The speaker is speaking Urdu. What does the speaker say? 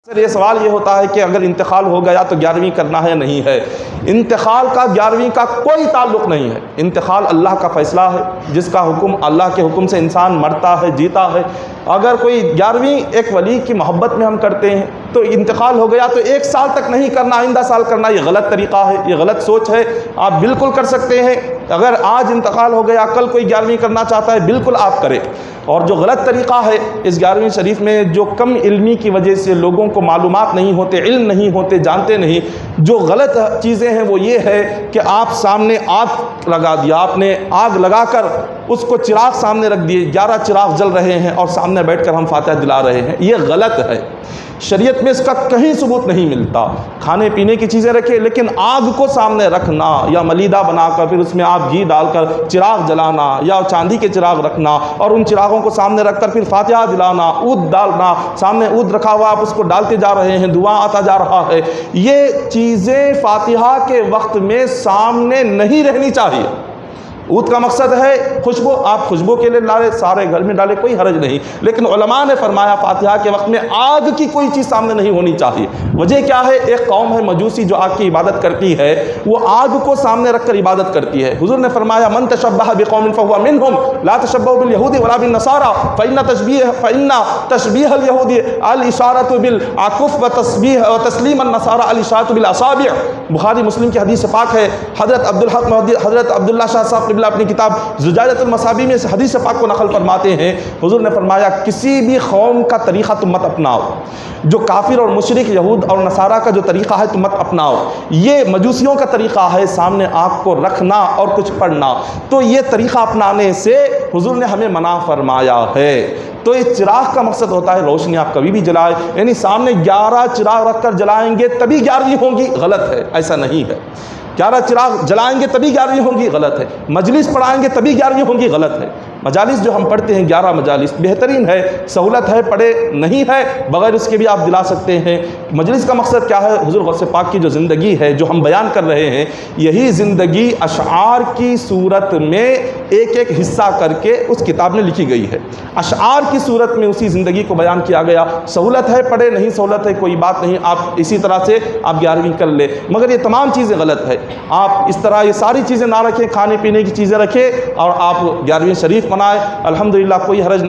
سر یہ سوال یہ ہوتا ہے کہ اگر انتقال ہو گیا تو 11ویں کرنا ہے یا نہیں ہے۔ انتقال کا 11ویں کا کوئی تعلق نہیں ہے۔ انتقال اللہ کا فیصلہ ہے، جس کا حکم اللہ کے حکم سے انسان مرتا ہے، جیتا ہے۔ اگر کوئی 11ویں ایک ولی کی محبت میں ہم کرتے ہیں تو انتقال ہو گیا تو 1 سال تک نہیں کرنا، آئندہ سال کرنا، یہ غلط طریقہ ہے، یہ غلط سوچ ہے۔ آپ بالکل کر سکتے ہیں، اگر آج انتقال ہو گیا کل کوئی 11ویں کرنا چاہتا ہے بالکل آپ کریں۔ اور جو غلط طریقہ ہے اس 11ویں شریف میں، جو کم علمی کی وجہ سے لوگوں کو معلومات نہیں ہوتے، علم نہیں ہوتے، جانتے نہیں، جو غلط چیزیں ہیں وہ یہ ہے کہ آپ سامنے آگ لگا دیا، آپ نے آگ لگا کر اس کو چراغ سامنے رکھ دیے، 11 چراغ جل رہے ہیں اور سامنے بیٹھ کر ہم فاتحہ دلا رہے ہیں، یہ غلط ہے۔ شریعت میں اس کا کہیں ثبوت نہیں ملتا۔ کھانے پینے کی چیزیں رکھے لیکن آگ کو سامنے رکھنا یا ملیدہ بنا کر پھر اس میں آپ گھی ڈال کر چراغ جلانا یا چاندی کے چراغ رکھنا اور ان چراغوں کو سامنے رکھ کر پھر فاتحہ دلانا، عود ڈالنا، سامنے عود رکھا ہوا آپ اس کو ڈالتے جا رہے ہیں، دعا آتا جا رہا ہے، یہ چیزیں فاتحہ کے وقت میں سامنے نہیں رہنی چاہیے۔ عود کا مقصد ہے خوشبو، آپ خوشبو کے لیے ڈالے، سارے گھر میں ڈالے، کوئی حرج نہیں، لیکن علماء نے فرمایا فاتحہ کے وقت میں آگ کی کوئی چیز سامنے نہیں ہونی چاہیے۔ وجہ کیا ہے؟ ایک قوم ہے مجوسی جو آگ کی عبادت کرتی ہے، وہ آگ کو سامنے رکھ کر عبادت کرتی ہے۔ حضور نے فرمایا من تشبہ بقوم فہو منہم لا تشبہوا بالیہود ولا بالنصارى فإن تشبیہ الیہود الاشارۃ بالعکف وتسلیم النصارى الاشارۃ بالاصابع۔ بخاری مسلم کی حدیث پاک ہے، حضرت عبداللہ شاہ صاحب اپنی کتاب زجاجۃ المصابیح میں اس حدیث پاک کو نقل فرماتے ہیں، حضور نے فرمایا کسی بھی قوم کا طریقہ تم مت اپناؤ، جو کافر اور مشرک یہود اور نصارہ کا جو طریقہ ہے تم مت اپناؤ، یہ مجوسیوں کا طریقہ ہے سامنے آگ کو رکھنا اور کچھ پڑھنا، تو یہ طریقہ اپنانے سے حضور نے ہمیں منع فرمایا ہے۔ تو اس چراغ کا مقصد ہوتا ہے روشنی آپ کبھی بھی جلائیں، یعنی سامنے 11 چراغ رکھ کر جلائیں گے تبھی 11ویں ہوگی، غلط ہے، ایسا نہیں ہے۔ 11 چراغ جلائیں گے تبھی 11ویں ہوں گی، غلط ہے۔ مجلس پڑھائیں گے تبھی 11ویں ہوں گی، غلط ہے۔ مجالس جو ہم پڑھتے ہیں 11 مجالس بہترین ہے، سہولت ہے، پڑھے نہیں ہے بغیر اس کے بھی آپ دلا سکتے ہیں۔ مجلس کا مقصد کیا ہے؟ حضور غوث پاک کی جو زندگی ہے جو ہم بیان کر رہے ہیں، یہی زندگی اشعار کی صورت میں ایک ایک حصہ کر کے اس کتاب میں لکھی گئی ہے، اشعار کی صورت میں اسی زندگی کو بیان کیا گیا۔ سہولت ہے پڑھے، نہیں سہولت ہے کوئی بات نہیں، آپ اسی طرح سے آپ 11ویں کر لیں، مگر یہ تمام چیزیں غلط ہے۔ آپ اس طرح یہ ساری چیزیں نہ رکھیں، کھانے پینے کی چیزیں رکھیں اور آپ 11ویں شریف منائیں، الحمدللہ کوئی حرج نہیں۔